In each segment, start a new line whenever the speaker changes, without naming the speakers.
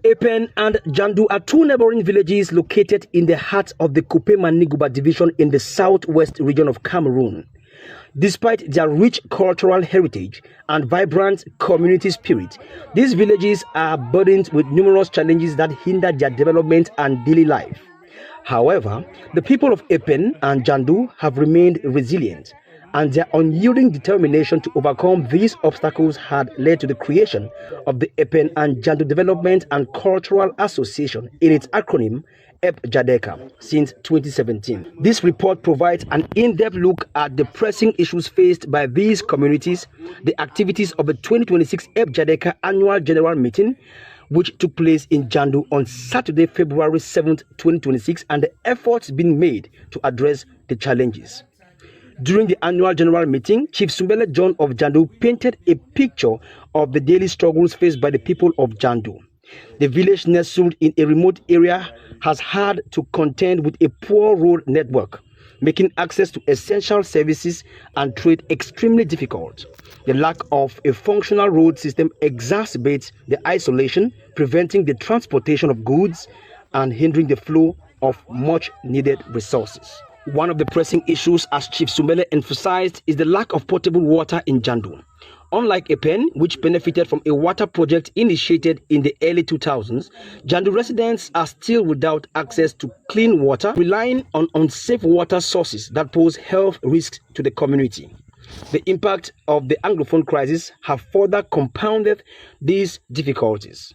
Epen and Jandu are two neighboring villages located in the heart of the Kupe-Maniguba division in the southwest region of Cameroon. Despite their rich cultural heritage and vibrant community spirit, these villages are burdened with numerous challenges that hinder their development and daily life. However, the people of Epen and Jandu have remained resilient, and their unyielding determination to overcome these obstacles had led to the creation of the Epen and Jandu Development and Cultural Association, in its acronym Epjadeca, since 2017. This report provides an in-depth look at the pressing issues faced by these communities, the activities of the 2026 Epjadeca Annual General Meeting, which took place in Jandu on Saturday, February 7th, 2026, and the efforts being made to address the challenges. During the annual general meeting, Chief Sumbele John of Jandu painted a picture of the daily struggles faced by the people of Jandu. The village nestled in a remote area has had to contend with a poor road network, making access to essential services and trade extremely difficult. The lack of a functional road system exacerbates the isolation, preventing the transportation of goods and hindering the flow of much needed resources. One of the pressing issues, as Chief Sumbele emphasized, is the lack of potable water in Jandu. Unlike Epen, which benefited from a water project initiated in the early 2000s, Jandu residents are still without access to clean water, relying on unsafe water sources that pose health risks to the community. The impact of the Anglophone crisis have further compounded these difficulties.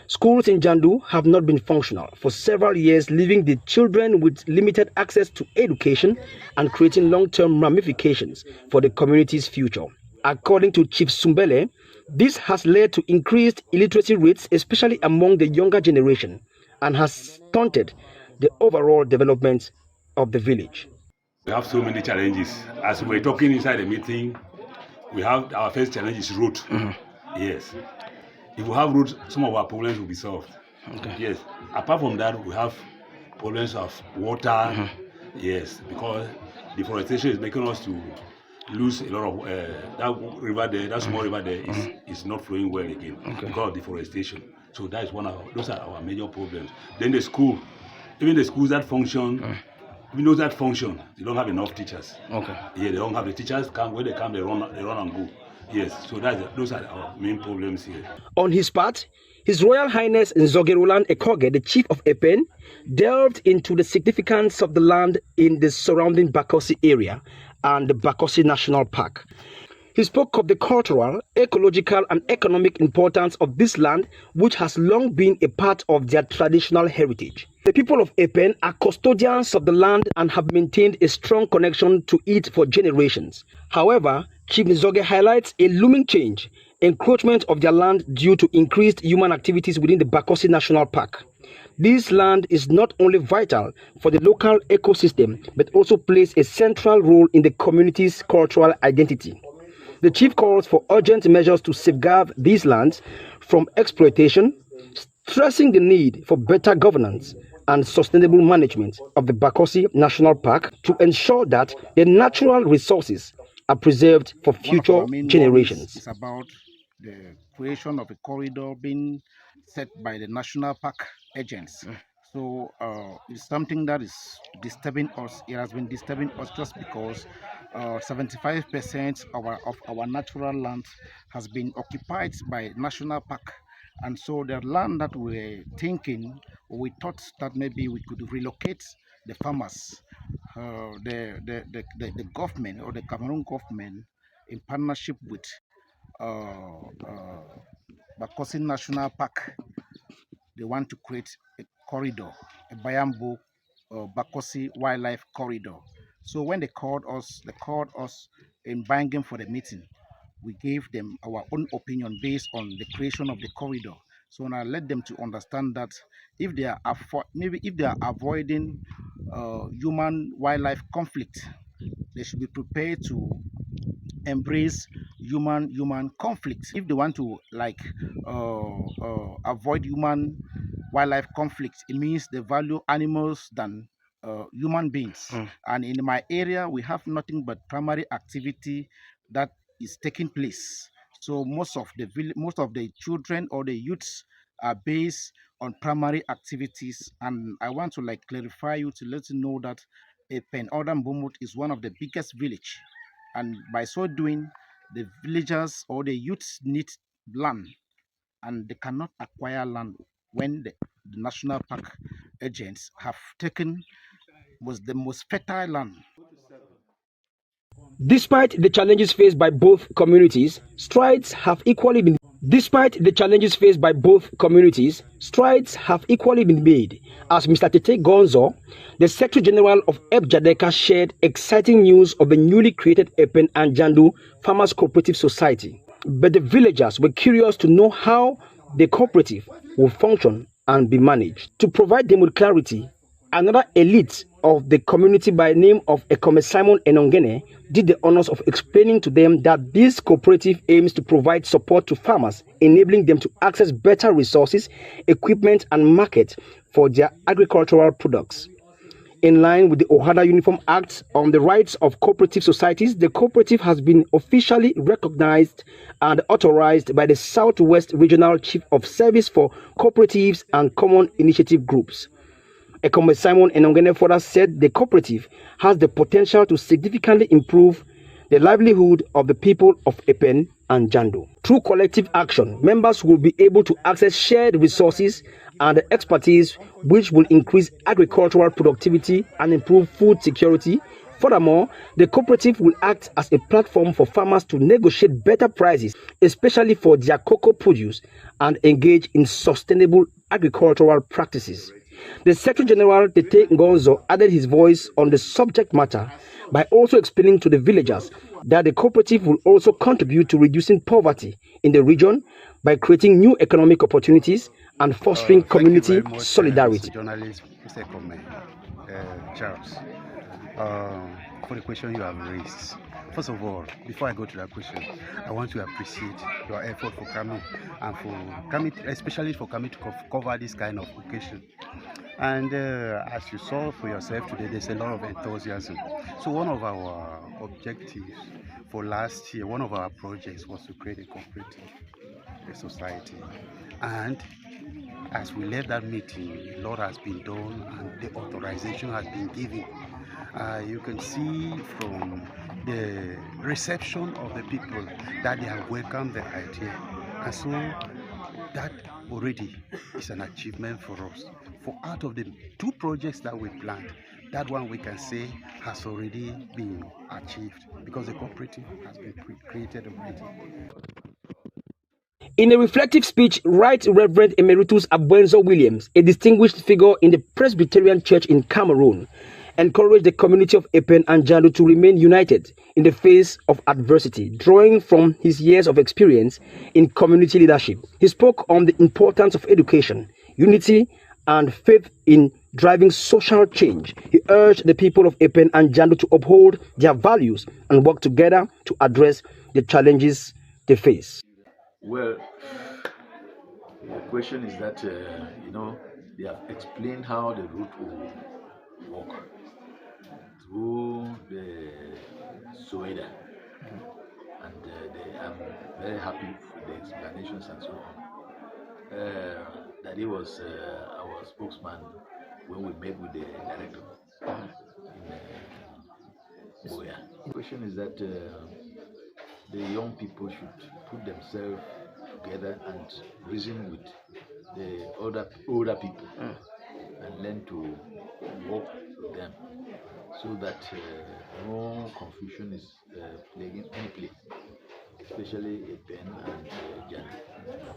Schools in Jandu have not been functional for several years, leaving the children with limited access to education and creating long-term ramifications for the community's future. According to Chief Sumbele, this has led to increased illiteracy rates, especially among the younger generation, and has stunted the overall development of the village.
We have so many challenges. As we're talking inside the meeting, we have our first challenge is road. Yes. If we have roads, some of our problems will be solved. Okay. Yes. Apart from that, we have problems of water. Yes, because deforestation is making us to lose a lot of that river there, that small river there is not flowing well again because of deforestation. So that is those are our major problems. Then the school, even the schools that function. Even those that function, they don't have enough teachers. Okay. Yeah, they don't have the teachers. When they come, they run and go. Yes, so those are our main problems here.
On his part, His Royal Highness Nzoge Roland Ekoge, the chief of Epen, delved into the significance of the land in the surrounding Bakossi area and the Bakossi National Park. He spoke of the cultural, ecological, and economic importance of this land, which has long been a part of their traditional heritage. The people of Epen are custodians of the land and have maintained a strong connection to it for generations. However, Chief Nzoge highlights a looming change, encroachment of their land due to increased human activities within the Bakossi National Park. This land is not only vital for the local ecosystem, but also plays a central role in the community's cultural identity. The chief calls for urgent measures to safeguard these lands from exploitation, stressing the need for better governance and sustainable management of the Bakossi National Park to ensure that the natural resources are preserved for future generations.
It's about the creation of a corridor being set by the National Park agents. So it's something that is disturbing us. It has been disturbing us just because 75% of our natural land has been occupied by National Park. And so the land that we thought that maybe we could relocate the farmers. The government or the Cameroon government, in partnership with Bakossi National Park, they want to create a corridor, a Bayambo Bakossi Wildlife Corridor. So when they called us in banging for the meeting. We gave them our own opinion based on the creation of the corridor. So now let them to understand that if they are avoiding human-wildlife conflict, they should be prepared to embrace human conflict. If they want to avoid human wildlife conflict, it means they value animals than human beings. And in my area, we have nothing but primary activity that is taking place. So most of the children or the youths are based on primary activities. And I want to clarify you to let you know that Epen Ordan Bumut is one of the biggest village. And by so doing, the villagers or the youths need land, and they cannot acquire land when the national park agents have taken was the most fertile land.
Despite the challenges faced by both communities, strides have equally been made, as Mr. Tete Gonzo, the Secretary General of Epjadeca, shared exciting news of the newly created Epen and Jandu Farmers Cooperative Society. But the villagers were curious to know how the cooperative will function and be managed. To provide them with clarity, another elite of the community by the name of Ekome Simon Enongene did the honors of explaining to them that this cooperative aims to provide support to farmers, enabling them to access better resources, equipment, and market for their agricultural products. In line with the Ohada Uniform Act on the rights of cooperative societies, the cooperative has been officially recognized and authorized by the Southwest Regional Chief of Service for Cooperatives and Common Initiative Groups. Ekome Simon Enongene further said the cooperative has the potential to significantly improve the livelihood of the people of Epen and Jandu. Through collective action, members will be able to access shared resources and expertise, which will increase agricultural productivity and improve food security. Furthermore, the cooperative will act as a platform for farmers to negotiate better prices, especially for their cocoa produce, and engage in sustainable agricultural practices. The Secretary General Tete Ngonzo added his voice on the subject matter by also explaining to the villagers that the cooperative will also contribute to reducing poverty in the region by creating new economic opportunities and fostering community solidarity.
Journalist Mr. Charles, for the question you have raised. First of all, before I go to that question, I want to appreciate your effort for coming and for coming, especially for coming to cover this kind of occasion. And as you saw for yourself today, there's a lot of enthusiasm. So one of our objectives for last year, one of our projects was to create a cooperative, a society. And as we left that meeting, a lot has been done and the authorization has been given. You can see from the reception of the people that they have welcomed the idea. And so that already is an achievement for us. For out of the 2 projects that we planned, that one we can say has already been achieved because the cooperative has been created already.
In a reflective speech, Right Reverend Emeritus Abuenzo Williams, a distinguished figure in the Presbyterian Church in Cameroon, encouraged the community of Epen and Jandu to remain united in the face of adversity, drawing from his years of experience in community leadership. He spoke on the importance of education, unity, and faith in driving social change. He urged the people of Epen and Jandu to uphold their values and work together to address the challenges they face.
Well, the question is that, they have explained how the route will work through the Soeda, and I'm very happy with the explanations and so on. That he was our spokesman when we met with the director in Boya. The question is that the young people should put themselves together and reason with the older people and learn to work with them so that no confusion is plaguing any place, especially Epen and Jandu.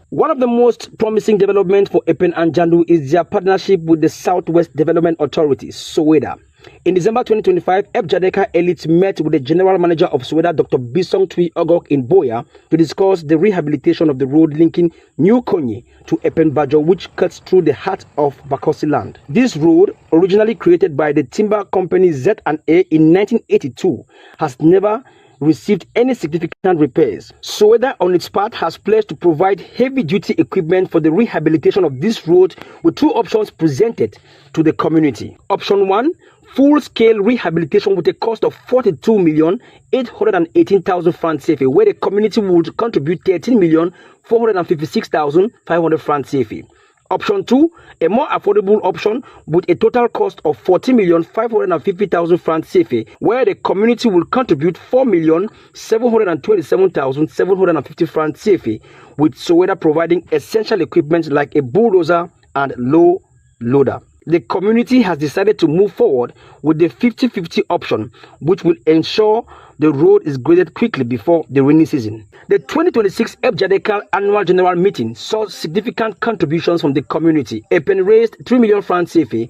One of the most promising developments for Epen and Jandu is their partnership with the Southwest Development Authority, Soeda. In December 2025, Epjadeca elites met with the General Manager of Soeda, Dr. Bisong Tui Ogok in Boya, to discuss the rehabilitation of the road linking New Konyi to Epen Bajo, which cuts through the heart of Bakosi land. This road, originally created by the timber company Z&A in 1982, has never received any significant repairs. Soeda, on its part, has pledged to provide heavy-duty equipment for the rehabilitation of this road, with two options presented to the community. Option 1, full-scale rehabilitation with a cost of 42,818,000 francs CFA, where the community would contribute 13,456,500 francs CFA. Option 2, a more affordable option with a total cost of 40,550,000 francs CFA, where the community will contribute 4,727,750 francs CFA, with Soeda providing essential equipment like a bulldozer and low loader. The community has decided to move forward with the 50-50 option, which will ensure the road is graded quickly before the rainy season. The 2026 Epjadeca Annual General Meeting saw significant contributions from the community. Epen raised 3 million francs CFA,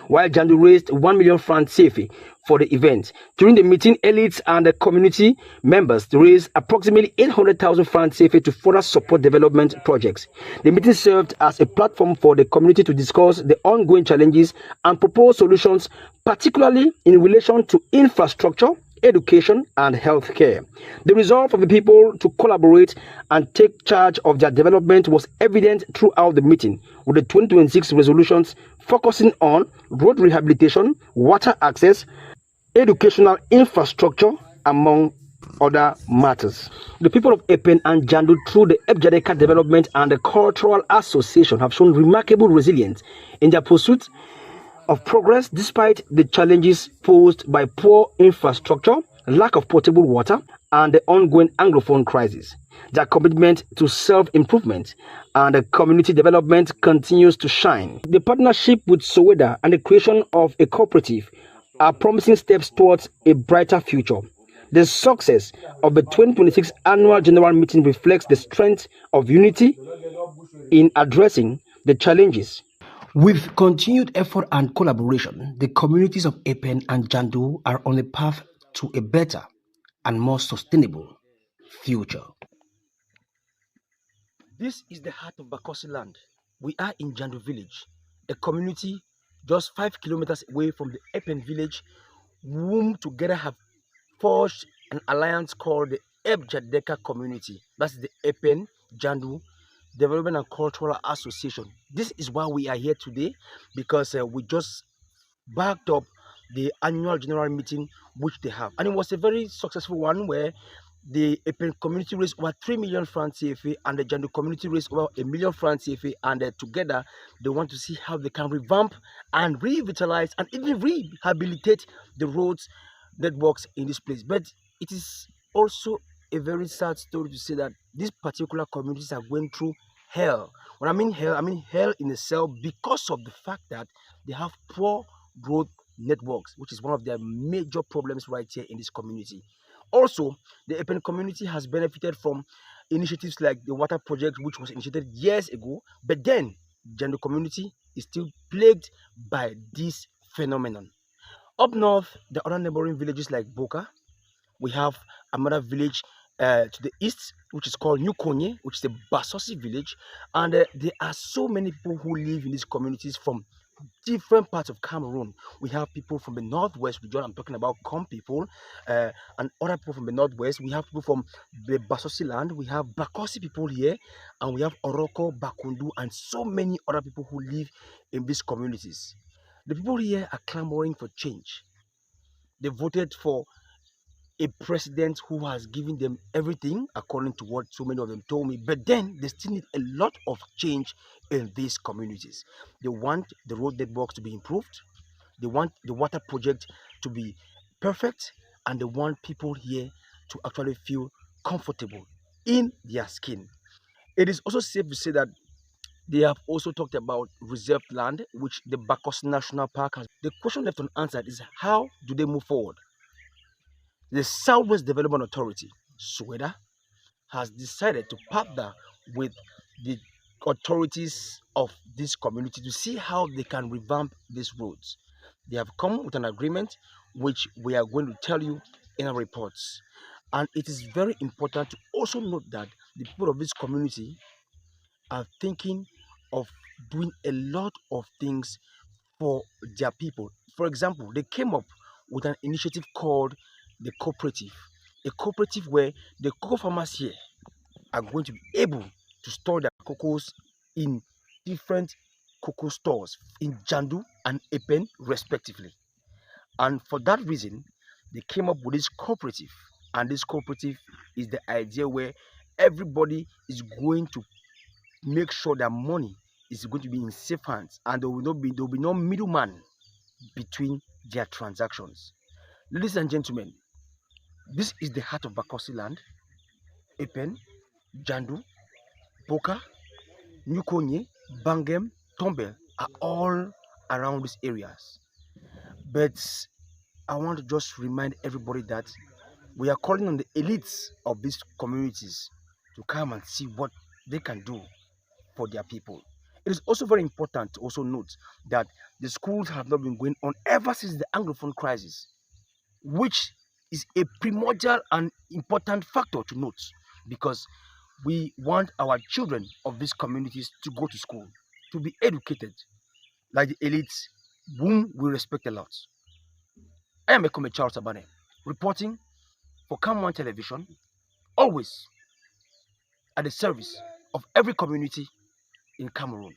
while Jandu raised 1 million francs CFA for the event. During the meeting, elites and the community members raised approximately 800,000 francs CFA to further support development projects. The meeting served as a platform for the community to discuss the ongoing challenges and propose solutions, particularly in relation to infrastructure, education, and healthcare. The resolve of the people to collaborate and take charge of their development was evident throughout the meeting, with the 2026 resolutions focusing on road rehabilitation, water access, educational infrastructure, among other matters. The people of Epen and Jandu, through the Epjadeca Development and the Cultural Association, have shown remarkable resilience in their pursuit of progress despite the challenges posed by poor infrastructure, lack of potable water, and the ongoing Anglophone crisis. Their commitment to self-improvement and community development continues to shine. The partnership with Soeda and the creation of a cooperative are promising steps towards a brighter future. The success of the 2026 Annual General Meeting reflects the strength of unity in addressing the challenges. With continued effort and collaboration, the communities of Epen and Jandu are on a path to a better and more sustainable future. This is the heart of Bakosi land. We are in Jandu village, a community just 5 kilometers away from the Epen village, whom together have forged an alliance called the Epjadeca community. That's the Epen Jandu Development and Cultural Association. This is why we are here today, because we just backed up the annual general meeting which they have, and it was a very successful one where the Epen community raised over 3 million francs CFA and the Jandu community raised over 1 million francs CFA, and together they want to see how they can revamp and revitalize and even rehabilitate the roads networks in this place. But it is also a very sad story to say that these particular communities are going through hell. When I mean hell in itself, because of the fact that they have poor road networks, which is one of their major problems right here in this community. Also, the Epen community has benefited from initiatives like the water project, which was initiated years ago, but then Jandu community is still plagued by this phenomenon. Up north, the other neighboring villages like Boka, we have another village to the east, which is called New Konye, which is the Basosi village, and there are so many people who live in these communities from different parts of Cameroon. We have people from the northwest region. I'm talking about Com people, and other people from the northwest. We have people from the Basosi land. We have Bakosi people here, and we have Oroko, Bakundu, and so many other people who live in these communities. The people here are clamoring for change. They voted for a president who has given them everything, according to what so many of them told me, but then they still need a lot of change in these communities. They want the road networks to be improved, they want the water project to be perfect, and they want people here to actually feel comfortable in their skin. It is also safe to say that they have also talked about reserved land, which the Bakos National Park has. The question left unanswered is, how do they move forward? The Southwest Development Authority, SWEDA, has decided to partner with the authorities of this community to see how they can revamp these roads. They have come with an agreement which we are going to tell you in our reports. And it is very important to also note that the people of this community are thinking of doing a lot of things for their people. For example, they came up with an initiative called the Cooperative. A cooperative where the cocoa farmers here are going to be able to store their cocos in different cocoa stores in Jandu and Epen respectively. And for that reason, they came up with this cooperative. And this cooperative is the idea where everybody is going to make sure that money is going to be in safe hands and there will be no middleman between their transactions. Ladies and gentlemen, this is the heart of Bakosi land. Epen, Jandu, Boka, Nyukonye, Bangem, Tombel are all around these areas. But I want to just remind everybody that we are calling on the elites of these communities to come and see what they can do for their people. It is also very important to also note that the schools have not been going on ever since the Anglophone crisis, which is a primordial and important factor to note because we want our children of these communities to go to school, to be educated like the elites whom we respect a lot. I am Ekome Charles Abane, reporting for Cam One Television, always at the service of every community in Cameroon.